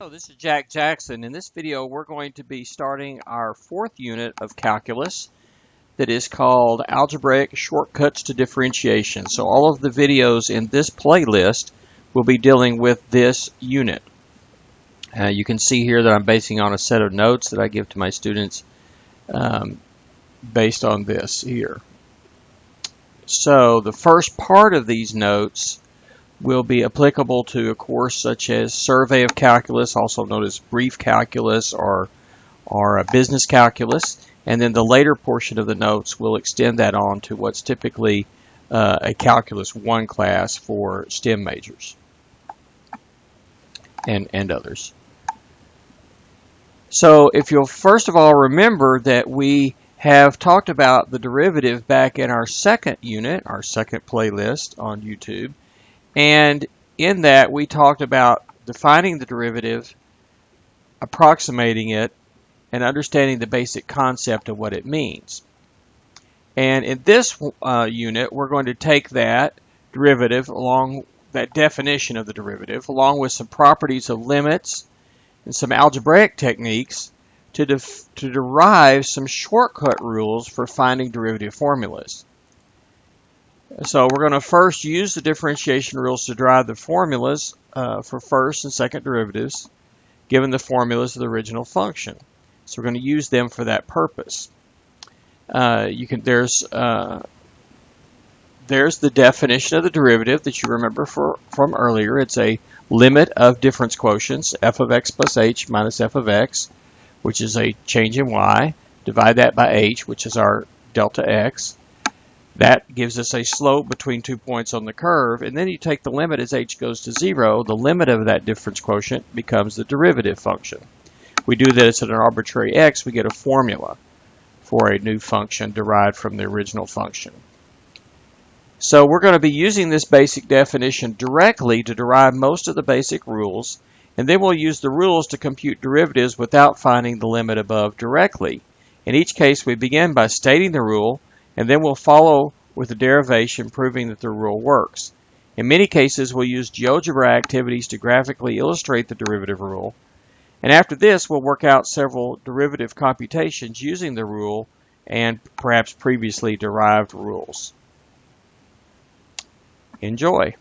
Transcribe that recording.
Hello, this is Jack Jackson. In this video, we're going to be starting our fourth unit of calculus that is called Algebraic Shortcuts to Differentiation. So all of the videos in this playlist will be dealing with this unit. You can see here that I'm basing on a set of notes that I give to my students based on this here. So the first part of these notes will be applicable to a course such as Survey of Calculus, also known as Brief Calculus or a Business Calculus, and then the later portion of the notes will extend that on to what's typically a Calculus 1 class for STEM majors and others. So if you'll first of all remember that we have talked about the derivative back in our second unit, our second playlist on YouTube. And in that, we talked about defining the derivative, approximating it, and understanding the basic concept of what it means. And in this unit, we're going to take that derivative, along that definition of the derivative, along with some properties of limits and some algebraic techniques to derive some shortcut rules for finding derivative formulas. So we're going to first use the differentiation rules to derive the formulas for first and second derivatives, given the formulas of the original function. So we're going to use them for that purpose. There's the definition of the derivative that you remember from earlier. It's a limit of difference quotients, f of x plus h minus f of x, which is a change in y. Divide that by h, which is our delta x. That gives us a slope between 2 points on the curve, and then you take the limit as h goes to 0. The limit of that difference quotient becomes the derivative function. We do this at an arbitrary x, we get a formula for a new function derived from the original function. So we're going to be using this basic definition directly to derive most of the basic rules, and then we'll use the rules to compute derivatives without finding the limit above directly. In each case, we begin by stating the rule, and then we'll follow with the derivation proving that the rule works. In many cases, we'll use GeoGebra activities to graphically illustrate the derivative rule. And after this, we'll work out several derivative computations using the rule and perhaps previously derived rules. Enjoy.